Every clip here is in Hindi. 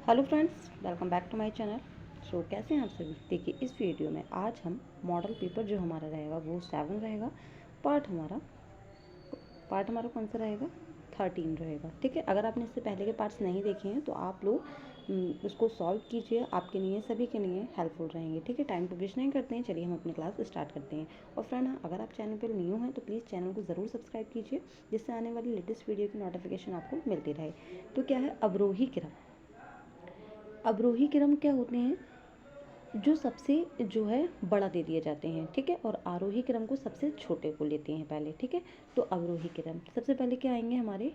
Hello friends, welcome back to my channel. कैसे हैं आप सभी। देखिए इस वीडियो में आज हम मॉडल पेपर जो हमारा रहेगा वो 7 रहेगा। पार्ट हमारा कौन सा रहेगा, 13 रहेगा। ठीक है, अगर आपने इससे पहले के पार्ट्स नहीं देखे हैं तो आप लोग उसको सॉल्व कीजिए, आपके लिए सभी के लिए हेल्पफुल रहेंगे। ठीक है, टाइम को वेस्ट नहीं करते हैं, चलिए हम अपनी क्लास स्टार्ट करते हैं। और फ्रेंड अगर आप चैनल पर न्यू हैं तो प्लीज़ चैनल को ज़रूर सब्सक्राइब कीजिए, जिससे आने वाली लेटेस्ट वीडियो की नोटिफिकेशन आपको मिलती रहे। तो क्या है अवरोही क्रम। अवरोही क्रम क्या होते हैं, जो सबसे जो है बड़ा दे दिए जाते हैं। ठीक है, और आरोही क्रम को सबसे छोटे को लेते हैं पहले। ठीक है, तो अवरोही क्रम सबसे पहले क्या आएंगे हमारे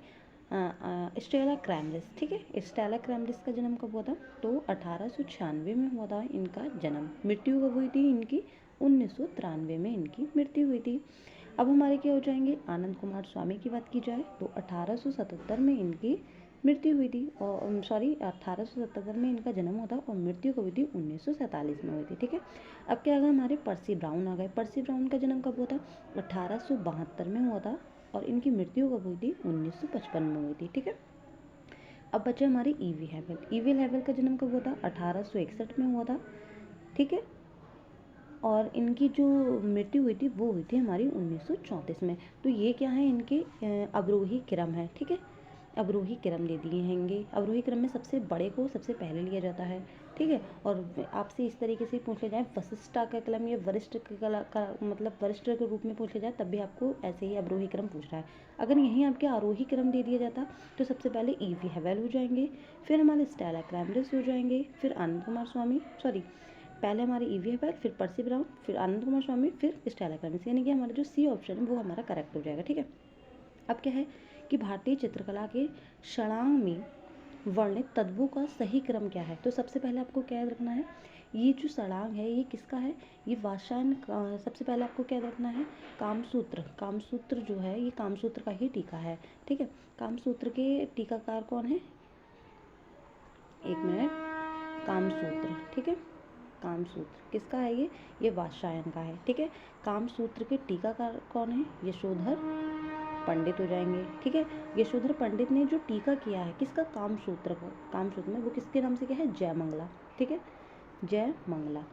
स्टेला क्रैमरिस। ठीक है, स्टेला क्रैमरिस का जन्म कब हुआ था, तो 1896 में हुआ था इनका जन्म। मृत्यु कब हुई थी इनकी, 1993 में इनकी मृत्यु हुई थी। अब हमारे क्या हो जाएंगे, आनंद कुमार स्वामी की बात की जाए तो 1877 में इनकी मृत्यु हुई थी, और 1877 में इनका जन्म हुआ था और मृत्यु कब हुई थी, 1947 में हुई थी। ठीक है, अब क्या आ गया हमारे पर्सी ब्राउन आ गए। पर्सी ब्राउन का जन्म कब हुआ था, 1872 में हुआ था और इनकी मृत्यु कब हुई थी, 1955 में हुई थी। ठीक है, अब बचे हमारे ईवी हैवल। ईवी हैवल का जन्म कब हुआ था, 1861 में हुआ था। ठीक है, और इनकी जो मृत्यु हुई थी वो हुई थी हमारी 1934 में। तो ये क्या है, इनके अवरोही क्रम है। ठीक है, अवरोही क्रम दे दिए हैंगे। अवरोही क्रम में सबसे बड़े को सबसे पहले लिया जाता है। ठीक है, और आपसे इस तरीके से पूछ लिया जाए वशिष्ठा का क्रम या वरिष्ठ का मतलब वरिष्ठ के रूप में पूछ लिया जाए, तब भी आपको ऐसे ही अवरोही क्रम पूछ रहा है। अगर यहीं आपके आरोही क्रम दे दिया जाता तो सबसे पहले ईवी हैवेल हो जाएंगे, फिर हमारे स्टेला क्रैमरिस हो जाएंगे, फिर आनंद कुमार स्वामी, सॉरी पहले हमारे ईवी हैवेल, फिर पर्सी ब्राउन, फिर आनंद कुमार स्वामी, फिर स्टेला क्रैमरिस। यानी कि हमारा जो सी ऑप्शन है वो हमारा करेक्ट हो जाएगा। ठीक है, अब क्या है कि भारतीय चित्रकला के षडांग में वर्णित तत्वों का सही क्रम क्या है। तो सबसे पहले आपको क्या याद रखना है, ये जो षडांग है ये किसका है, ये वात्स्यायन सबसे पहले आपको क्या याद रखना है, कामसूत्र। कामसूत्र जो है ये कामसूत्र का ही टीका है। ठीक है, कामसूत्र के टीकाकार कौन है, एक मिनट, कामसूत्र। ठीक है, कामसूत्र किसका है, ये वात्स्यायन का है। ठीक है, कामसूत्र के टीकाकार कौन है, यशोधर पंडित हो जाएंगे। ठीक है, यशोधर पंडित ने जो टीका किया है किसका, कामसूत्र का, कामसूत्र में वो किसके नाम से क्या है, जयमंगला। ठीक है, जयमंगला।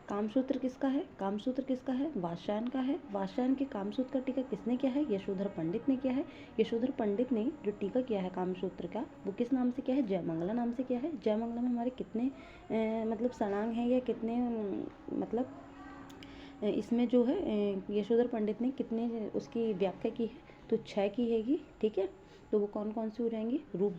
कामसूत्र किसका है, कामसूत्र किसका है, वात्स्यायन का है। वात्स्यायन के कामसूत्र का टीका किसने किया है, यशोधर पंडित ने किया है। यशोधर पंडित ने जो टीका किया है कामसूत्र का वो किस नाम से किया है, जयमंगला नाम से किया है। जयमंगला में हमारे कितने मतलब षडांग हैं या कितने मतलब इसमें जो है यशोधर पंडित ने कितने उसकी व्याख्या की है, तो 6 की हैगी। ठीक है, तो वो कौन कौन सी हो जाएंगी, रूप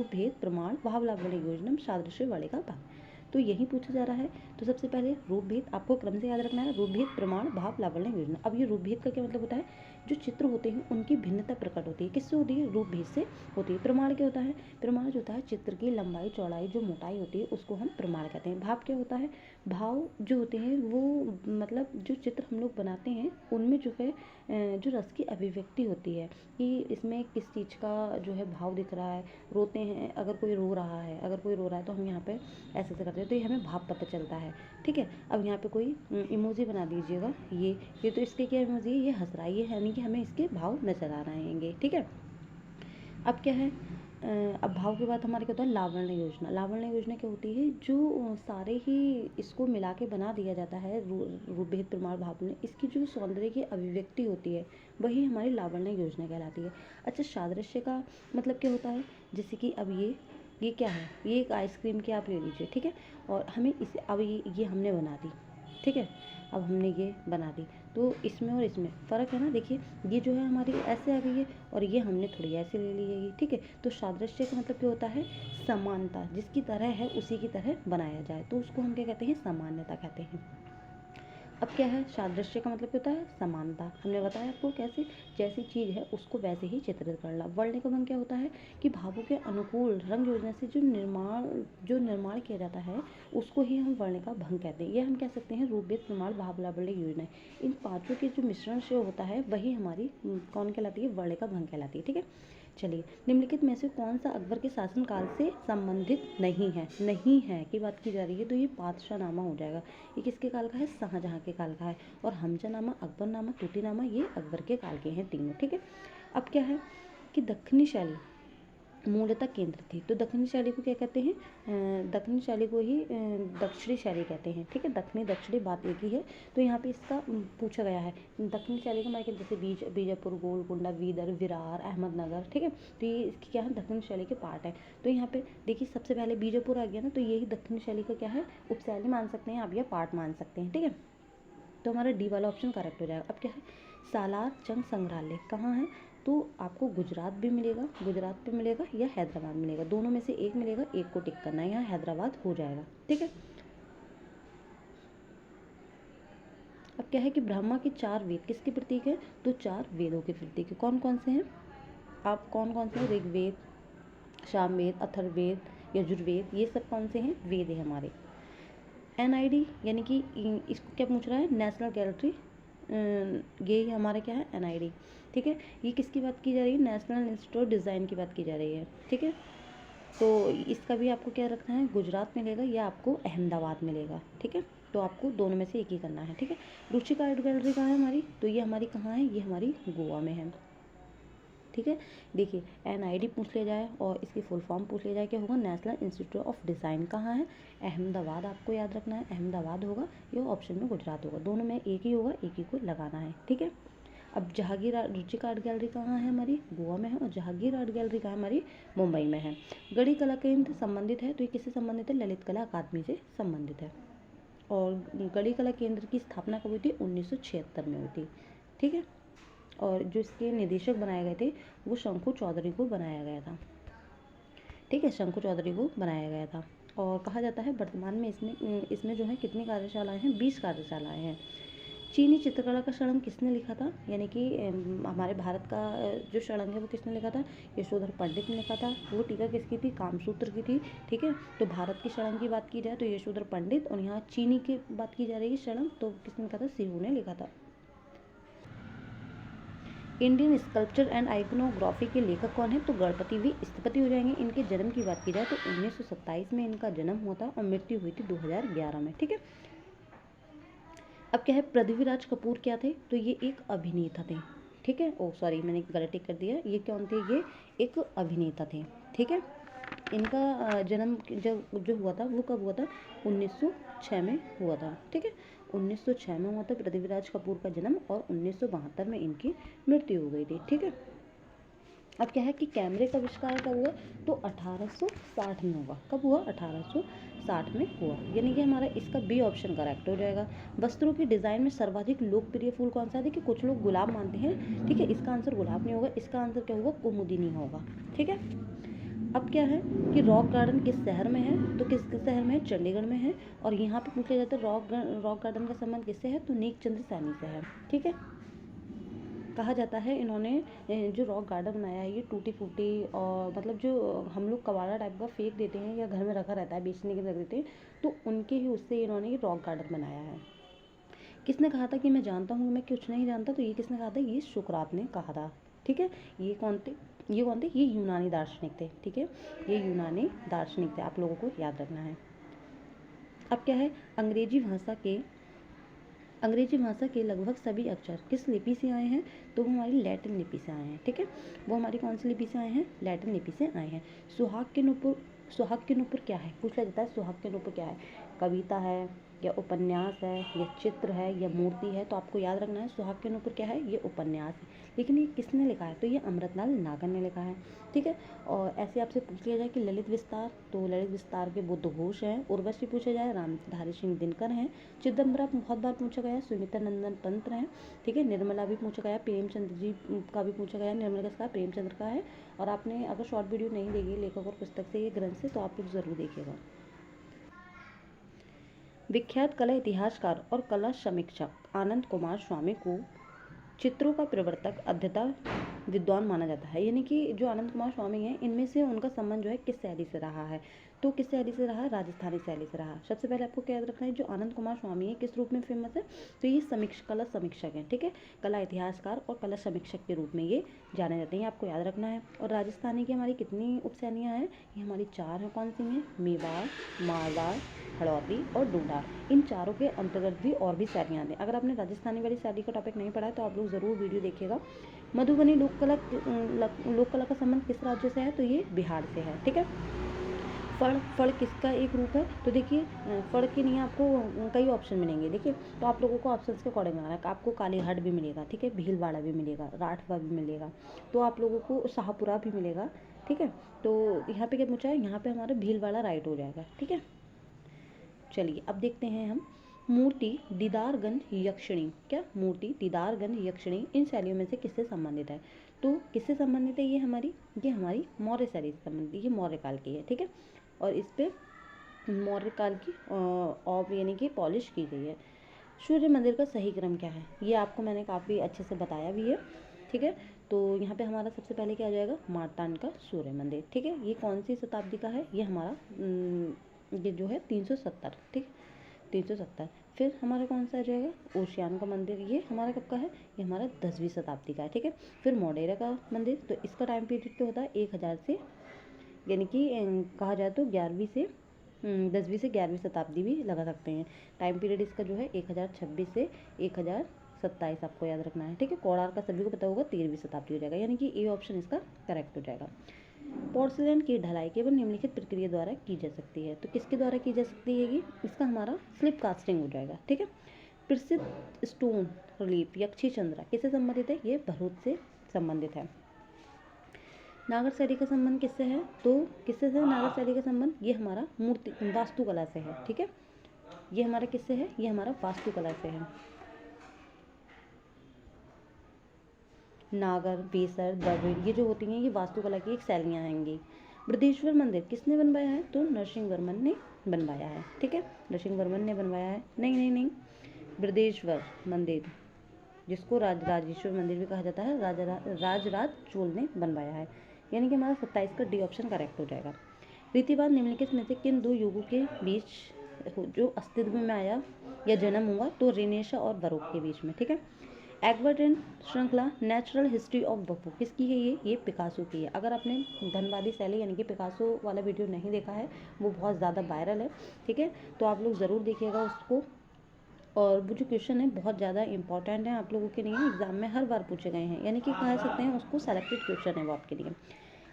भेद प्रमाण भावलावण्य योजनम सादृश्य वाले का भाग। तो यही पूछा जा रहा है। तो सबसे पहले रूप भेद आपको क्रम से याद रखना है, रूप भेद प्रमाण भाव लावण्य योजना। अब ये रूप भेद का क्या मतलब होता है, जो चित्र होते हैं उनकी भिन्नता प्रकट होती है, किससे होती है, रूप भेद से होती है। प्रमाण क्या होता है, प्रमाण जो होता है चित्र की लंबाई चौड़ाई जो मोटाई होती है उसको हम प्रमाण कहते हैं। भाव क्या होता है, भाव जो होते हैं वो मतलब जो चित्र हम लोग बनाते हैं उनमें जो है जो रस की अभिव्यक्ति होती है कि इसमें किस चीज़ का जो है भाव दिख रहा है। रोते हैं, अगर कोई रो रहा है, तो हम यहाँ पे ऐसे ऐसे करते हैं तो ये हमें भाव पता चलता है। ठीक है, अब यहाँ पे कोई इमोजी बना दीजिएगा, ये तो इसके क्या इमोजी है, ये हंस रहा है, ये यानी कि हमें इसके भाव नजर आ रहे हैं। ठीक है, अब क्या है अब भाव के बाद हमारे क्या होता है, लावण्य योजना। लावण्य योजना क्या होती है, जो सारे ही इसको मिला के बना दिया जाता है रूप भेद प्रमाण भावना, इसकी जो सौंदर्य की अभिव्यक्ति होती है वही हमारी लावण्य योजना कहलाती है। अच्छा, सादृश्य का मतलब क्या होता है, जैसे कि अब ये क्या है, ये एक आइसक्रीम की आप ले लीजिए। ठीक है, और हमें इसे अब ये हमने बना दी। ठीक है, अब हमने ये बना दी तो इसमें और इसमें फ़र्क है ना। देखिए ये जो है हमारी ऐसे आ गई है और ये हमने थोड़ी ऐसे ले ली है। ठीक है, तो सादृश्य का मतलब क्या होता है, समानता, जिसकी तरह है उसी की तरह बनाया जाए तो उसको हम क्या कहते हैं, समानता कहते हैं। अब क्या है, सादृश्य का मतलब क्या होता है, समानता। हमने बताया आपको कैसे, जैसी चीज़ है उसको वैसे ही चित्रित करना। वर्ण्य का भंग क्या होता है कि भावों के अनुकूल रंग योजना से जो निर्माण किया जाता है उसको ही हम वर्ण का भंग कहते हैं। यह हम कह सकते हैं रूप भेद प्रमाण भाव लावण्य योजना। इन पाँचों के जो मिश्रण से होता है वही हमारी कौन कहलाती है, वर्ण का भंग कहलाती है। ठीक है, चलिए निम्नलिखित में से कौन सा अकबर के शासनकाल से संबंधित नहीं है की बात की जा रही है, तो ये बादशाहनामा हो जाएगा। ये किसके काल का है, शाहजहाँ के काल का है। और हमजानामा, अकबरनामा, तूतीनामा ये अकबर के काल के हैं तीनों। ठीक है, अब क्या है कि दक्षिणी शैली, मूलतः केंद्र थी। तो दक्षिणी शैली को क्या कहते हैं? दक्षिणी शैली को ही दक्षिणी शैली कहते हैं। ठीक है, दक्षिणी दक्षिणी बात एक ही है। तो यहाँ पे इसका पूछा गया है दक्षिणी शैली का मतलब जैसे बीजापुर, गोलकुंडा, बीदर, विरार, अहमदनगर। ठीक है, तो ये इसकी क्या है? दक्षिणी शैली के पार्ट है। तो यहाँ पे देखिए सबसे पहले बीजापुर आ गया ना, तो यही दक्षिणी शैली का क्या है? उपशैली मान सकते हैं आप या पार्ट मान सकते हैं। ठीक है, तो हमारा डी वाला ऑप्शन करेक्ट हो जाएगा। अब क्या है? सालार जंग संग्रहालय कहाँ है? तो आपको गुजरात भी मिलेगा, गुजरात पे मिलेगा या हैदराबाद मिलेगा, दोनों में से एक मिलेगा, एक को टिक करना है, यहाँ हैदराबाद हो जाएगा। ठीक है, अब क्या है कि ब्रह्मा के 4 वेद किसके प्रतीक है? तो 4 वेदों के प्रतीक है। कौन कौन से हैं? आप कौन कौन से हैं? ऋग्वेद, सामवेद, अथर्ववेद, यजुर्वेद, ये सब कौन से हैं? वेद है हमारे। NID यानी कि इसको क्या पूछ रहा है? नेशनल गैलरी, ये हमारा क्या है? NID। ठीक है, ये किसकी बात की जा रही है? नेशनल इंस्टीट्यूट ऑफ डिज़ाइन की बात की जा रही है। ठीक है, तो इसका भी आपको क्या रखना है? गुजरात मिलेगा या आपको अहमदाबाद मिलेगा। ठीक है, तो आपको दोनों में से एक ही करना है। ठीक है, रुचिका आर्ट गैलरी कहाँ है हमारी? तो ये हमारी कहाँ है? ये हमारी गोवा में है। ठीक है, देखिए NID पूछ लिया जाए और इसकी फुल फॉर्म पूछ लिया जाए, क्या होगा? नेशनल इंस्टीट्यूट ऑफ डिज़ाइन कहाँ है? अहमदाबाद आपको याद रखना है, अहमदाबाद होगा, ये ऑप्शन में गुजरात होगा, दोनों में एक ही होगा, एक ही को लगाना है। ठीक है, अब जहांगीर रुचिका आर्ट गैलरी कहाँ है हमारी? गोवा में है, और जहांगीर आर्ट गैलरी कहाँ है हमारी? मुंबई में है। गढ़ी कला केंद्र संबंधित है, तो ये किससे संबंधित है? ललित कला अकादमी से संबंधित है। और गढ़ी कला केंद्र की स्थापना कब हुई थी? 1976 में हुई थी। ठीक है, और जो इसके निदेशक बनाए गए थे वो शंकु चौधरी को बनाया गया था। ठीक है, शंकु चौधरी को बनाया गया था। और कहा जाता है वर्तमान में इसमें जो है कितनी कार्यशालाएं हैं? 20 कार्यशालाएं हैं। चीनी चित्रकला का षडंग किसने लिखा था? यानी कि हमारे भारत का जो षडंग है वो किसने लिखा था? यशोधर पंडित ने लिखा था। वो टीका किसकी थी? कामसूत्र की थी। ठीक है, तो भारत की षडंग की बात की जाए तो यशोधर पंडित, और यहाँ चीनी की बात की जा रही है षडंग, तो किसने लिखा था? सिहू ने लिखा था। इंडियन स्कल्पचर एंड आइकोनोग्राफी के लेखक कौन है? तो गणपति वी स्थपति हो जाएंगे। इनके जन्म की बात की जाए तो 1927 में इनका जन्म हुआ था और मृत्यु हुई थी 2011 में। ठीक है, अब क्या है? पृथ्वीराज कपूर क्या थे? तो ये एक अभिनेता थे। ठीक है, ओ सॉरी मैंने गलती कर दिया, ये कौन थे? ये एक अभिनेता थे। ठीक है, इनका जन्म जो हुआ था वो कब हुआ था? 1906 में हुआ था। ठीक है, 1906 में हुआ था पृथ्वीराज कपूर का जन्म, और 1972 में इनकी मृत्यु हो गई थी। ठीक है, अब क्या है कि कैमरे का आविष्कार कब हुआ? तो 1860 में हुआ। कब हुआ? 1860 में हुआ, यानी कि हमारा इसका बी ऑप्शन करेक्ट हो जाएगा। वस्त्रों की डिज़ाइन में सर्वाधिक लोकप्रिय फूल कौन सा है? देखिए कुछ लोग गुलाब मानते हैं। ठीक है, इसका आंसर गुलाब नहीं होगा, इसका आंसर क्या होगा? कुमुदिनी होगा। ठीक है, अब क्या है कि रॉक गार्डन किस शहर में है? तो किस शहर में है? चंडीगढ़ में है। और यहाँ पे पूछा जाता है रॉक गार्डन का संबंध किससे है? तो नीक चंद्र सैनी से है। ठीक है, कहा जाता है इन्होंने जो रॉक गार्डन बनाया है ये टूटी फूटी, और मतलब जो हम लोग कबाड़ा टाइप का फेंक देते हैं या घर में रखा रहता है बेचने के लिए रख देते हैं, तो उनके ही उससे इन्होंने ये रॉक गार्डन बनाया है। किसने कहा था कि मैं जानता हूँ मैं कुछ नहीं जानता? तो ये किसने कहा था? ये सुकरात ने कहा था। ठीक है, ये कौन थे? ये यूनानी दार्शनिक थे। ठीक है, ये यूनानी दार्शनिक थे, आप लोगों को याद रखना है। अब क्या है? अंग्रेजी भाषा के लगभग सभी अक्षर किस लिपि से आए हैं? तो वो हमारी लैटिन लिपि से आए हैं। ठीक है, वो हमारी कौन सी लिपि से आए हैं? लैटिन लिपि से आए हैं। सुहाग के नूपुर क्या है? पूछा जाता है सुहाग के नूपुर क्या है? कविता है या उपन्यास है या चित्र है या मूर्ति है? तो आपको याद रखना है सुहाग के नूपुर क्या है? ये उपन्यास है। लेकिन ये किसने लिखा है? तो ये अमृतलाल नागर ने लिखा है। ठीक है, और ऐसे आपसे पूछ लिया जाए कि ललित विस्तार, तो ललित विस्तार के बुद्ध घोष हैं। उर्वशी पूछा जाए, रामधारी सिंह दिनकर हैं। चिदम्बरम बहुत बार पूछा गया, सुनीता नंदन तंत्र हैं। ठीक है, निर्मला भी पूछा गया, प्रेमचंद्र जी का भी पूछा गया, निर्मला का प्रेमचंद्र का है। और आपने अगर शॉर्ट वीडियो नहीं देखी लेखक और पुस्तक से ये ग्रंथ से, तो आप लोग ज़रूर देखिएगा। विख्यात कला इतिहासकार और कला समीक्षक आनंद कुमार स्वामी को चित्रों का प्रवर्तक अध्यता विद्वान माना जाता है। यानी कि जो आनंद कुमार स्वामी हैं, इनमें से उनका संबंध जो है किस शैली से रहा है? तो किस शैली से रहा? राजस्थानी शैली से रहा। सबसे पहले आपको क्या याद रखना है? जो आनंद कुमार स्वामी है किस रूप में फेमस है? तो ये कला समीक्षक हैं। ठीक है, कला इतिहासकार और कला समीक्षक के रूप में ये जाने जाते हैं, आपको याद रखना है। और राजस्थानी की हमारी कितनी उपशैलियाँ हैं? ये हमारी 4 हैं। कौन सी हैं? मेवाड़, मारवाड़, हड़ौती और डूडा। इन चारों के अंतर्गत भी और भी शैलियाँ हैं। अगर आपने राजस्थानी वाली शैली का टॉपिक नहीं पढ़ा है तो आप लोग ज़रूर वीडियो देखिएगा, मधुबनी लोक कला का संबंध किस राज्य से है? तो ये बिहार से है। ठीक है। फड़ किसका एक रूप है? तो देखिए फड़ के लिए आपको कई ऑप्शन मिलेंगे। देखिए तो आप लोगों को ऑप्शन के अकॉर्डिंग लगाना है। आपको कालीघाट भी मिलेगा, ठीक है, भीलवाड़ा भी मिलेगा, राठवा भी मिलेगा, तो आप लोगों को शाहपुरा भी मिलेगा। ठीक है। तो यहाँ पे क्या पूछा है? यहाँ पे हमारा भीलवाड़ा राइट हो जाएगा। ठीक है। चलिए अब देखते हैं हम मूर्ति दीदारगंज यक्षिणी। क्या? मूर्ति दीदारगंज यक्षिणी इन शैलियों में से किससे संबंधित है? तो किससे संबंधित है? ये हमारी मौर्य शैली से संबंधित है। ये मौर्य काल की है। ठीक है। और इस पे मौर्य काल की ऑब यानी कि पॉलिश की गई है। सूर्य मंदिर का सही क्रम क्या है? ये आपको मैंने काफ़ी अच्छे से बताया भी है। ठीक है। तो यहाँ पे हमारा सबसे पहले क्या आ जाएगा? मार्तांड का सूर्य मंदिर। ठीक है। ये कौन सी शताब्दी का है? ये हमारा ये जो है 370। ठीक, 370। फिर हमारा कौन सा आ जाएगा? ओशियान का मंदिर। ये हमारा कब का है? ये हमारा 10वीं शताब्दी का है। ठीक है। फिर मोढेरा का मंदिर, तो इसका टाइम पीरियड क्या होता है? 1000 से, यानी कि कहा जाए तो 11वीं से 10वीं से 11वीं शताब्दी भी लगा सकते हैं। टाइम पीरियड इसका जो है 1026 से 1027 आपको याद रखना है। ठीक है। कोणार्क का सभी को पता होगा 13वीं शताब्दी हो जाएगा, यानी कि ए ऑप्शन इसका करेक्ट हो जाएगा। पोर्सिलेन की ढलाई केवल निम्नलिखित प्रक्रिया द्वारा की जा सकती है। तो किसके द्वारा की जा सकती है? ये इसका हमारा स्लिप कास्टिंग हो जाएगा। ठीक है। प्रसिद्ध स्टोन रिलीफ यक्षी चंद्रा किससे संबंधित है? ये भरूच से संबंधित है। नागर शैली का संबंध किससे है? तो किससे है नागर शैली का संबंध? ये हमारा मूर्ति वास्तुकला से है। ठीक है। ये हमारा किससे है? ये हमारा वास्तुकला से है। नागर, बेसर, द्रविड़ ये जो होती हैं ये वास्तुकला की एक शैलियाँ हैंगी। बृहदेश्वर मंदिर किसने बनवाया है? तो नरसिंहवर्मन ने बनवाया है। ठीक है। नरसिंहवर्मन ने बनवाया है। नहीं, बृहदेश्वर मंदिर, जिसको राजराजेश्वर मंदिर भी कहा जाता है, राजराज चोल ने बनवाया है, यानी कि हमारा 27 का डी ऑप्शन करेक्ट हो जाएगा। रीतिवाद निम्नलिखित में से किन दो युगों के बीच जो अस्तित्व में आया या जन्म हुआ? तो रेनेसा और बरोक के बीच में। ठीक है। एक्बर्ट एंड श्रृंखला नेचुरल हिस्ट्री ऑफ बपू किसकी है? ये पिकासो की है। अगर आपने धनवादी शैली यानी कि पिकासो वाला वीडियो नहीं देखा है, वो बहुत ज़्यादा वायरल है। ठीक है। तो आप लोग ज़रूर देखिएगा उसको। और वो जो क्वेश्चन है बहुत ज़्यादा इंपॉर्टेंट है आप लोगों के लिए, एग्जाम में हर बार पूछे गए हैं, यानी कि कह सकते हैं उसको सेलेक्टेड क्वेश्चन है वो आपके लिए।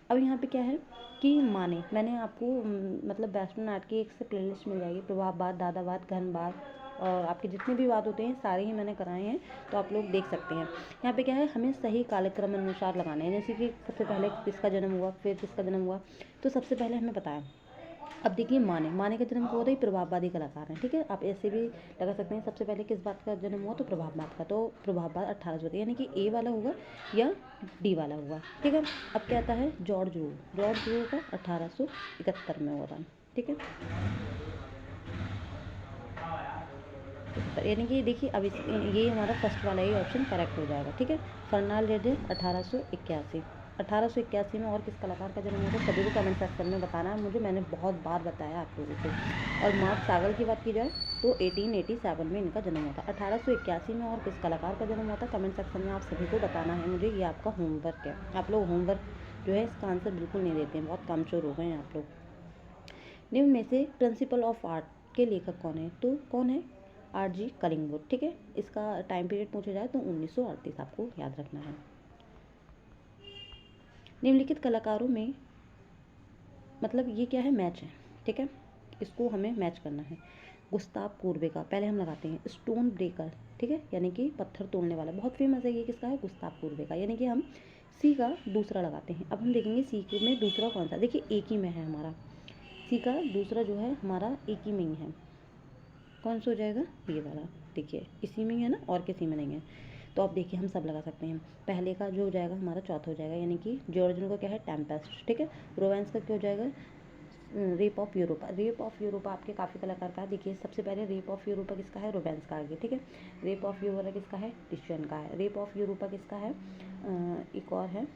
अब यहाँ पे क्या है कि माने, मैंने आपको मतलब वेस्टर्न आर्ट की एक से प्लेलिस्ट मिल जाएगी, प्रभाववाद, दादावाद, घनवाद और आपके जितने भी वाद होते हैं सारे ही मैंने कराए हैं, तो आप लोग देख सकते हैं। यहाँ पे क्या है, हमें सही कालक्रम अनुसार लगाना है, जैसे कि सबसे पहले किसका जन्म हुआ, फिर किसका जन्म हुआ, तो सबसे पहले हमें बताया। अब देखिए माने का जन्म कब होता है? प्रभाववादी कलाकार हैं। ठीक है। आप ऐसे भी लगा सकते हैं सबसे पहले किस बात का जन्म हुआ, तो प्रभाववाद का, तो प्रभाववाद 1800, यानी कि ए वाला होगा या डी वाला होगा। ठीक है। अब क्या आता है? जॉर्ज रू का 1871 में हुआ था। ठीक है। यानी कि देखिए अब ये हमारा फर्स्ट वाला ही ऑप्शन करेक्ट हो जाएगा। ठीक है। फर्नांडिस 1881 में। और किस कलाकार का जन्म हुआ था? सभी को कमेंट सेक्शन में बताना है मुझे, मैंने बहुत बार बताया आप लोगों को। और मार्क सागल की बात की जाए तो 1887 में इनका जन्म हुआ था। 1881 में और किस कलाकार का जन्म हुआ था? कमेंट सेक्शन में आप सभी को बताना है मुझे, ये आपका होमवर्क है। आप लोग होमवर्क जो है इसका आंसर बिल्कुल नहीं देते हैं, बहुत कमजोर हो गए हैं आप लोग। निम्न में से प्रिंसिपल ऑफ आर्ट के लेखक कौन है? तो कौन है? R.G. कलिंगवुड। ठीक है। इसका टाइम पीरियड पूछा जाए तो 1938 आपको याद रखना है। निम्नलिखित कलाकारों में मतलब ये क्या है? मैच है। ठीक है। इसको हमें मैच करना है। गुस्ताव कुर्बे का पहले हम लगाते हैं स्टोन ब्रेकर। ठीक है। यानी कि पत्थर तोड़ने वाला, बहुत फेमस है ये, किसका है? गुस्ताव कुर्बे का, यानी कि हम सी का दूसरा लगाते हैं। अब हम देखेंगे सी में दूसरा कौन सा, देखिए एक ही में है हमारा, सी का दूसरा जो है हमारा एक ही में ही है, कौन सा हो जाएगा? ये वाला, देखिए इसी में ही है ना, और किसी में नहीं है। तो आप देखिए हम सब लगा सकते हैं। पहले का जो हो जाएगा हमारा चौथा हो जाएगा, यानी कि जॉर्जिनो का क्या है? टेम्पेस्ट। ठीक है। रोवेंस का क्या हो जाएगा? Rape of Europa. Rape of Europa आपके काफ़ी कलाकार का है। देखिए सबसे पहले रेप ऑफ यूरोपा किसका है? रोवेंस का आगे। ठीक है। रेप ऑफ यूरोपा किसका है? टिशियन का है। रेप ऑफ यूरोपा किसका है? एक और है,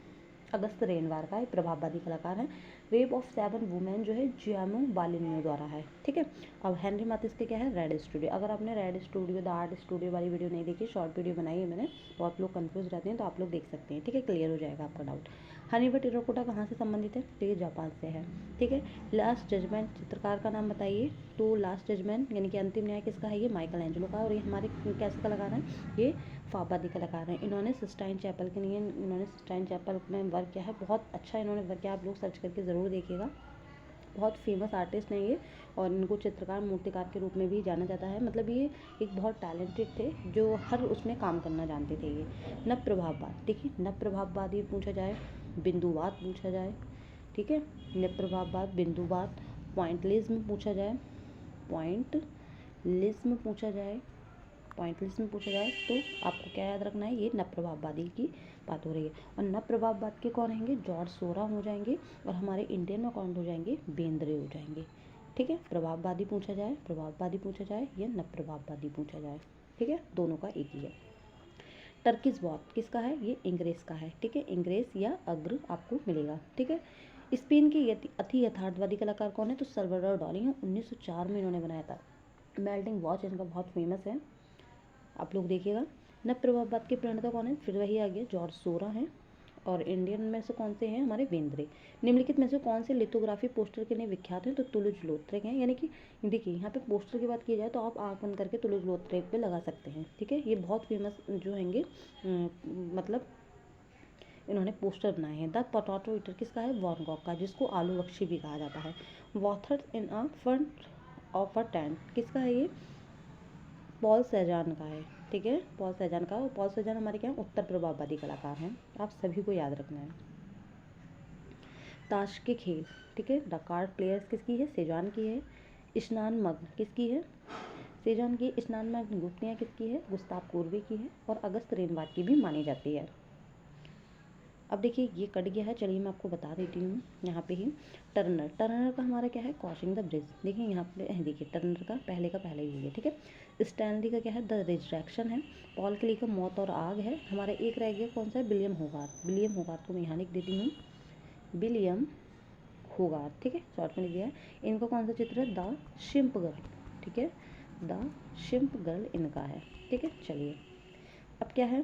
अगस्त रेनवार का है, प्रभाववादी कलाकार है। रेप ऑफ 7 वुमेन जो है जियामो बालिनियो द्वारा है। ठीक है। अब हेनरी माथिस के क्या है? Red studio. अगर आपने red studio the art studio वाली वीडियो नहीं देखी, शॉर्ट वीडियो बनाई है मैंने, तो आप लोग कंफ्यूज रहते हैं तो आप लोग देख सकते हैं। ठीक है। क्लियर हो जाएगा आपका डाउट। हनीबा टेराकोटा कहाँ से संबंधित है? तो ये जापान से है। ठीक है। लास्ट जजमेंट चित्रकार का नाम बताइए। तो लास्ट जजमेंट यानी कि अंतिम न्याय किसका है? ये माइकल एंजेलो का। और ये हमारे कैसे कलाकार हैं? ये फाबादी कलाकार हैं। इन्होंने सिस्टाइन चैपल के लिए इन्होंने सिस्टाइन चैपल में वर्क किया है। बहुत अच्छा इन्होंने वर्क किया, आप लोग सर्च करके ज़रूर देखिएगा। बहुत फेमस आर्टिस्ट हैं ये, और इनको चित्रकार मूर्तिकार के रूप में भी जाना जाता है। मतलब ये एक बहुत टैलेंटेड थे, जो हर उसमें काम करना जानते थे ये। नव प्रभाववाद, देखिए नव प्रभाववाद ये पूछा जाए, बिंदुवाद पूछा जाए, ठीक है, नव प्रभाववाद, बिंदुवाद, पॉइंटलिज्म पूछा जाए, पॉइंटलिज्म पूछा जाए, पॉइंटलिज्म पूछा जाए, तो आपको क्या याद रखना है? ये नव प्रभाववादी की बात हो रही है। और नव प्रभाववाद के कौन रहेंगे? जॉर्ज सोरा हो जाएंगे। और हमारे इंडियन में कौन हो जाएंगे? बेंद्रे हो जाएंगे। ठीक है। प्रभाववादी पूछा जाए, प्रभाववादी पूछा जाए, या नव प्रभाववादी पूछा जाए। ठीक है, दोनों का एक ही है। टर्किश वॉर किसका है? ये इंग्रेज का है। ठीक है, इंग्रेज या अग्र आपको मिलेगा। ठीक है। स्पेन के अति यथार्थवादी कलाकार कौन है? तो सल्वाडोर डाली है। 1904 में इन्होंने बनाया था। मेल्टिंग वॉच इनका बहुत फेमस है, आप लोग देखिएगा। नव प्रभाववाद के प्रणेता कौन है? फिर वही आ गया, जॉर्ज सोरा हैं। और इंडियन में से कौन से हैं? हमारे बेंद्रे। निम्नलिखित में से कौन से लिथोग्राफी पोस्टर के लिए विख्यात हैं? तो तुलुज लौत्रेक हैं। यानी कि देखिए यहाँ पे पोस्टर की बात की जाए तो आप आँख बंद करके तुलुज लौत्रेक पे लगा सकते हैं। ठीक है, ये बहुत फेमस जो हैंगे, मतलब इन्होंने पोस्टर बनाए हैं। द पोटैटो ईटर किसका है? वैन गॉग का, जिसको आलू बख्शी भी कहा जाता है। वॉथर्स in a front of a tent किसका है? ये पॉल सेजान का है। ठीक है, पॉल सेजान का। और पॉल सेजान हमारे क्या उत्तर प्रभाववादी कलाकार हैं, आप सभी को याद रखना है। ताश के खेल, ठीक है, द कार्ड प्लेयर्स किसकी है? सेजान की है। स्नान मग्न किसकी है? सेजान की। स्नान मग्न गुप्तियाँ किसकी है? गुस्ताव कुर्वे की है। और अगस्त रेनवाड की भी मानी जाती है। अब देखिए ये कट गया है, चलिए मैं आपको बता देती हूँ यहाँ पे ही। टर्नर, टर्नर का हमारा क्या है? Crossing the bridge. देखिए यहाँ पे देखिए टर्नर का पहले ही है। ठीक है। स्टैनली का क्या है? द रिजरेक्शन है। पॉल क्ली का मौत और आग है। हमारा एक रह गया कौन सा है? विलियम होगार्थ। विलियम होगार्थ को मैं यहाँ लिख देती हूँ, विलियम होगार्थ। ठीक है, शॉर्ट में लिख दिया है। इनका कौन सा चित्र है? The shrimp girl. ठीक है, द शिम्प गर्ल इनका है। ठीक है, चलिए अब क्या है,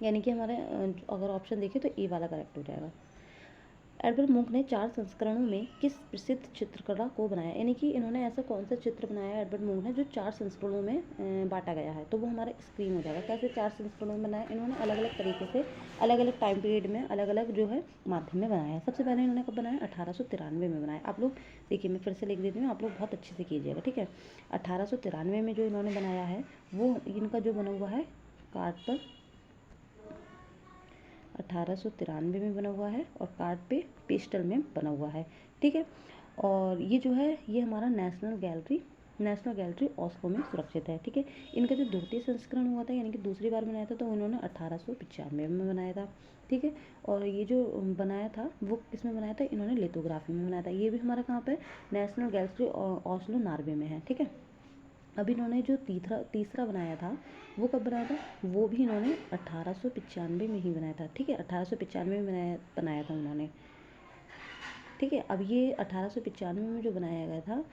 यानी कि हमारे अगर ऑप्शन देखें तो ए वाला करेक्ट हो जाएगा। एडवर्ड मुंक ने 4 संस्करणों में किस प्रसिद्ध चित्रकला को बनाया? यानी कि इन्होंने ऐसा कौन सा चित्र बनाया है एडवर्ड मुंक ने जो 4 संस्करणों में बांटा गया है? तो वो हमारा स्क्रीन हो जाएगा। कैसे 4 संस्करणों में बनाया? इन्होंने अलग अलग तरीके से अलग अलग टाइम पीरियड में अलग अलग जो है माध्यम में बनाया है। सबसे पहले इन्होंने कब बनाया? 1893 में बनाया। आप लोग देखिए, मैं फिर से लिख देती हूँ, आप लोग बहुत अच्छे से कीजिएगा। ठीक है, 1893 में जो इन्होंने बनाया है वो इनका जो बना हुआ है कार्ड पर 1893 में बना हुआ है, और कार्ड पे पेस्टल में बना हुआ है। ठीक है, और ये जो है ये हमारा नेशनल गैलरी ऑस्लो में सुरक्षित है। ठीक है, इनका जो द्वितीय संस्करण हुआ था, यानी कि दूसरी बार बनाया था, तो इन्होंने 1895 में बनाया था। ठीक है, और ये जो बनाया था वो किस में बनाया था? इन्होंने लिथोग्राफी में बनाया था। ये भी हमारा कहाँ पे? नेशनल गैलरी ऑस्लो नॉर्वे में है। ठीक है, अब इन्होंने जो तीसरा बनाया था वो कब बनाया था? वो भी इन्होंने 1895 में ही बनाया था। ठीक है, 1895 में बनाया था उन्होंने। ठीक है, अब ये 1895 में जो बनाया गया था,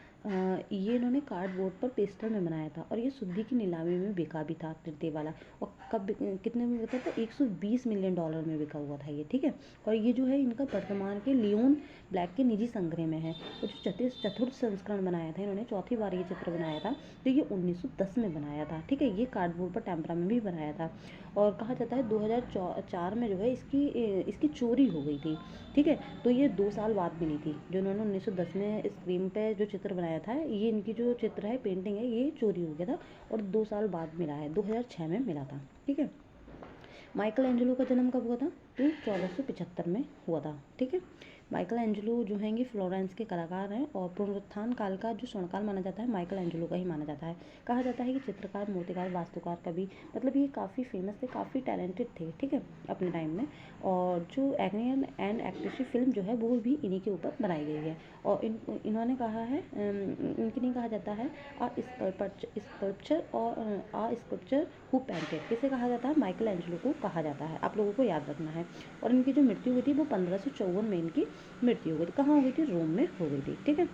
ये इन्होंने कार्डबोर्ड पर पेस्टल में बनाया था, और ये सुद्दी की नीलामी में बिका भी था तृतीय वाला। और कितने में बिका था? 120 मिलियन डॉलर में बिका हुआ था ये। ठीक है, और ये जो है इनका वर्तमान के लियोन ब्लैक के निजी संग्रह में है। और जो चतुर्थ संस्करण बनाया था इन्होंने, चौथी बार ये चित्र बनाया था, तो ये 1910 में बनाया था। ठीक है, ये कार्डबोर्ड पर टेम्परा में भी बनाया था। और कहा जाता है 2004 में जो है इसकी चोरी हो गई थी। ठीक है, तो ये 2 साल बाद मिली थी। जो इन्होंने 1910 में स्क्रीन पे जो चित्र बनाया था, ये इनकी जो चित्र है, पेंटिंग है, ये चोरी हो गया था और 2 साल बाद मिला है, 2006 में मिला था। ठीक है, माइकल एंजेलो का जन्म कब हुआ था? तो 1475 में हुआ था। ठीक है, माइकल एंजेलो जो हैंगे फ्लोरेंस के कलाकार हैं, और पुनरुत्थान काल का जो स्वर्णकाल माना जाता है माइकल एंजेलो का ही माना जाता है। कहा जाता है कि चित्रकार, मूर्तिकार, वास्तुकार, कवि, मतलब ये काफ़ी फेमस थे, काफ़ी टैलेंटेड थे। ठीक है, अपने टाइम में। और जो एग्नियन एंड एक्ट्रेसी फिल्म जो है वो भी इन्हीं के ऊपर बनाई गई है। और इन्होंने कहा है, इनके नहीं कहा जाता है स्कल्पचर और स्कल्पचर हु पेंटेड, किसे कहा जाता है? माइकल एंजेलो को कहा जाता है। आप लोगों को याद रखना है। और इनकी जो मृत्यु हुई थी वो 1554 में इनकी मृत्यु हो गई थी। कहाँ हो गई थी? रोम में हो गई थी। ठीक है,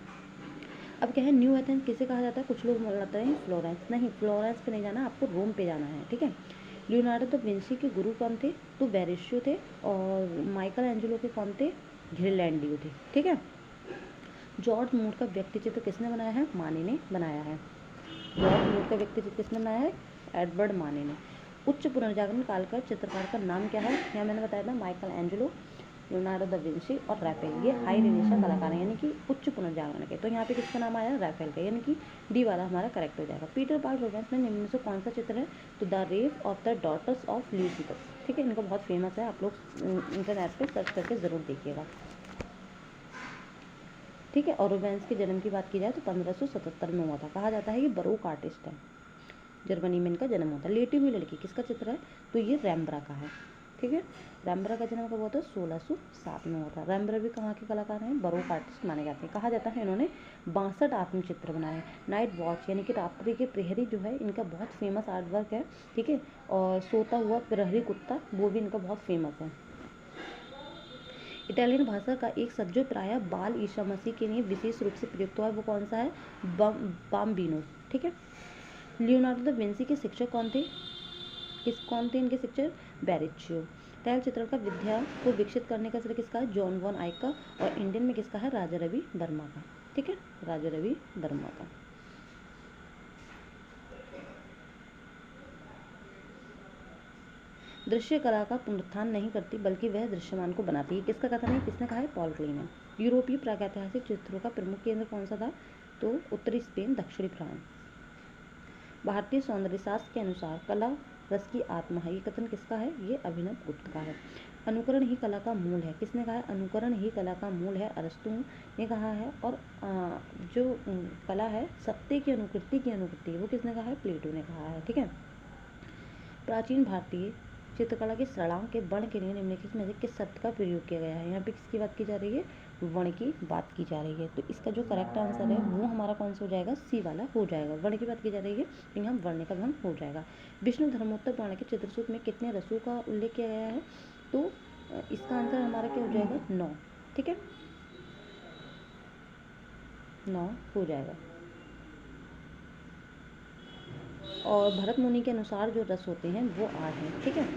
अब क्या है, न्यू एथेंस किसे कहा जाता है? कुछ लोग बोलते हैं फ्लोरेंस, नहीं, फ्लोरेंस पे नहीं जाना, आपको रोम पे जाना है। ठीक है, लियोनार्डो द विंसी के गुरु कौन थे? तो वेरेशियो थे। और माइकल एंजेलो के कौन थे? घिरलैंडियो थे। ठीक है। जॉर्ज मूर का व्यक्ति चित्र किसने बनाया है? माने ने बनाया है। जॉर्ज मूर का व्यक्ति चित्र किसने बनाया है? एडवर्ड माने ने। उच्च पुनर्जागरण काल का चित्रकार का नाम क्या है? यहाँ मैंने बताया था Michael Angelo, Leonardo da Vinci और राफेल। ये हाई रेनेसा कलाकार हैं, यानी कि उच्च पुनर्जागरण के। तो यहाँ पे किसका नाम आया? राफेल का, यानी कि डी वाला हमारा करेक्ट हो जाएगा। पीटर पाल रूबेंस में निम्न में से कौन सा चित्र है? तो the rape of the daughters of Leucippus. ठीक है, इनको बहुत फेमस है, आप लोग इंटरनेट पे सर्च करके ज़रूर देखिएगा। ठीक है। और रूबेंस के जन्म की बात की जाए तो 1577 में हुआ था। कहा जाता है ये बरोक आर्टिस्ट है, जर्मनी में इनका जन्म होता है। लेटी हुई लड़की किसका चित्र है? तो ये रैम्ब्रा का है। ठीक है। रैम्ब्रा का जन्म कब हुआ था? 1607 में हुआ था। रैम्ब्रा भी कहाँ के कलाकार हैं? बरोक आर्टिस्ट माने जाते हैं। कहा जाता है इन्होंने 62 आत्मचित्र बनाए। नाइट वॉच यानी कि रात्रि के प्रहरी जो है, इनका बहुत फेमस आर्ट वर्क है। ठीक है। और सोता हुआ प्रहरी कुत्ता, वो भी इनका बहुत फेमस है। इटालियन भाषा का एक शब्द जो प्रायः बाल ईसा मसीह के लिए विशेष रूप से प्रयुक्त हुआ है, वो कौन सा है? बाम्बिनो। ठीक है। लियोनार्डो दा विंसी के शिक्षक कौन थे? कौन थे इनके शिक्षक? बैरिचियो। तैल चित्रण का विद्या को विकसित करने का श्रेय किसका है? जॉन वॉन आइक का। और इंडियन में किसका है? राजा रवि वर्मा का। ठीक है, राजा रवि वर्मा का। दृश्य कला का पुनरुत्थान नहीं करती, बल्कि वह दृश्यमान को बनाती है। किसका कथन है? किसने कहा है? पॉल क्लीन है। यूरोपीय प्रागैतिहासिक चित्रों का प्रमुख केंद्र कौन सा था? तो उत्तरी स्पेन, दक्षिणी फ्रांस। भारतीय सौंदर्य शास्त्र के अनुसार कला रस की आत्मा है, ये कथन किसका है? ये अभिनव गुप्त का है। अनुकरण ही कला का मूल है, किसने कहा है? अनुकरण ही कला का मूल है, अरस्तु ने कहा है। और जो कला है सत्य की अनुकृति है, वो किसने कहा है? प्लेटो ने कहा है। ठीक है। प्राचीन भारतीय चित्रकला के शरणांक के वर्ण के लिए निम्नलिखित में से किस शब्द का प्रयोग किया गया है? यहाँ पे किसकी बात की जा रही है? वर्ण की बात की जा रही है। तो इसका जो करेक्ट आंसर है वो हमारा कौन सा हो जाएगा? सी वाला हो जाएगा। वर्ण की बात की जा रही है तो यहाँ वर्ण का भंग हो जाएगा। विष्णु धर्मोत्तर पुराण के चित्रसूत्र में कितने रसों का उल्लेख किया गया है? तो इसका आंसर हमारा क्या हो जाएगा? 9। ठीक है, 9 हो जाएगा। और भरत मुनि के अनुसार जो रस होते हैं वो 8 हैं। ठीक है।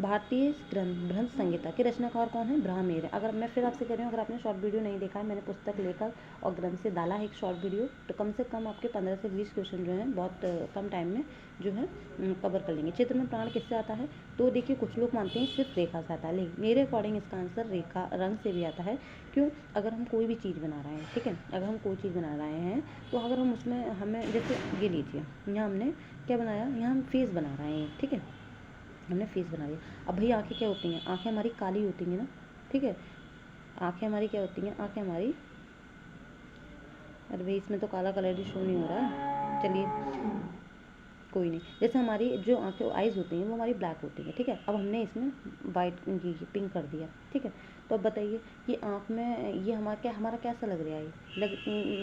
भारतीय ग्रंथ संहिता के रचनाकार कौन है? ब्राह्मण। अगर मैं फिर आपसे कह रही हूँ, अगर आपने शॉर्ट वीडियो नहीं देखा है, मैंने पुस्तक लेकर और ग्रंथ से डाला है एक शॉर्ट वीडियो, तो कम से कम आपके 15 से 20 क्वेश्चन जो हैं बहुत कम टाइम में जो है कवर कर लेंगे। चित्र में प्राण किससे आता है? तो देखिए, कुछ लोग मानते हैं सिर्फ रेखा से आता है, लेकिन मेरे अकॉर्डिंग इसका आंसर रेखा रंग से भी आता है। क्यों? अगर हम कोई भी चीज़ बना रहे हैं, ठीक है, अगर हम कोई चीज़ बना रहे हैं तो अगर हम उसमें हमें जैसे ये लीजिए, यहाँ हमने क्या बनाया? यहाँ हम फेस बना रहे हैं। ठीक है, हमने फेस बना दिया। अब भाई आंखें क्या होती हैं? आंखें हमारी काली होती हैं ना। ठीक है, आंखें हमारी क्या होती हैं? आंखें हमारी, अरे भाई इसमें तो काला कलर ही शो नहीं हो रहा है, चलिए कोई नहीं। जैसे हमारी जो आंखें आइज़ होती हैं वो हमारी ब्लैक होती हैं। ठीक है, अब हमने इसमें वाइट पिंक कर दिया। ठीक है, तो अब बताइए कि आँख में ये हमारा कैसा लग रहा है?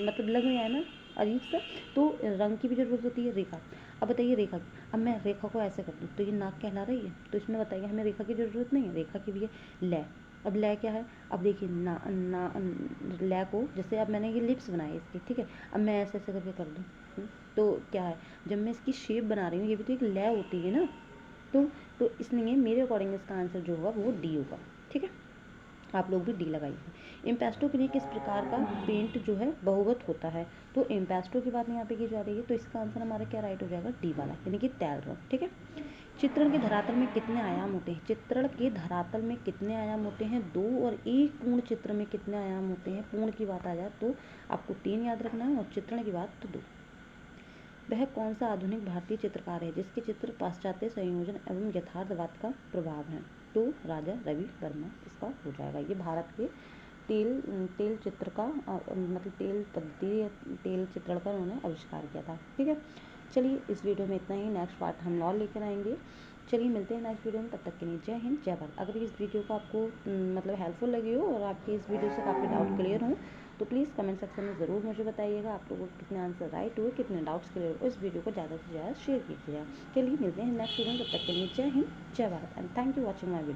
मतलब लग रहा है ना अजीब सा। तो रंग की भी ज़रूरत होती है, रेखा। अब बताइए रेखा, अब मैं रेखा को ऐसे कर दूँ तो ये नाक कहला रही है, तो इसमें बताइए हमें रेखा की ज़रूरत नहीं है, रेखा की भी है लय। अब लय क्या है? अब देखिए ना ना लय को, जैसे अब मैंने ये लिप्स बनाए इसकी, ठीक है, अब मैं ऐसे ऐसे करके कर दूँ तो क्या है? जब मैं इसकी शेप बना रही हूँ, ये भी तो एक लय होती है ना। तो इसलिए मेरे अकॉर्डिंग इसका आंसर जो होगा वो डी होगा। ठीक है, आप लोग भी डी लगाइए। इम्पेस्टो के लिए किस प्रकार का पेंट जो है बहुवत होता है? तो इम्पेस्टो की बात यहाँ पे की जा रही है, तो इसका आंसर हमारा क्या राइट हो जाएगा? डी वाला, यानी कि तैल रंग। ठीक है। चित्रण के धरातल में कितने आयाम होते हैं? चित्रण के धरातल में कितने आयाम होते हैं? 2। और एक पूर्ण चित्र में कितने आयाम होते हैं? पूर्ण की बात आ जाए तो आपको 3 याद रखना है, और चित्रण की बात तो 2। वह कौन सा आधुनिक भारतीय चित्रकार है जिसके चित्र पाश्चात्य संयोजन एवं यथार्थवाद का प्रभाव है? तो राजा रवि वर्मा इसका हो जाएगा। ये भारत के तेल चित्र का मतलब तेल पद्धति, तेल चित्रण का उन्होंने आविष्कार किया था। ठीक है, चलिए इस वीडियो में इतना ही। नेक्स्ट पार्ट हम और लेकर आएंगे। चलिए मिलते हैं नेक्स्ट वीडियो में, तब तक के लिए जय हिंद जय भारत। अगर इस वीडियो को आपको मतलब हेल्पफुल लगी हो और आपके इस वीडियो से काफ़ी डाउट क्लियर हो तो प्लीज़ कमेंट सेक्शन में ज़रूर मुझे बताइएगा आप लोगों को कितने आंसर राइट हुए, कितने डाउट्स क्लियर हुए। इस वीडियो को ज़्यादा से ज़्यादा शेयर कीजिएगा। चलिए मिलते हैं नेक्स्ट वीडियो में, तब तक के लिए जय हिंद जय Bharat and thank you watching my video.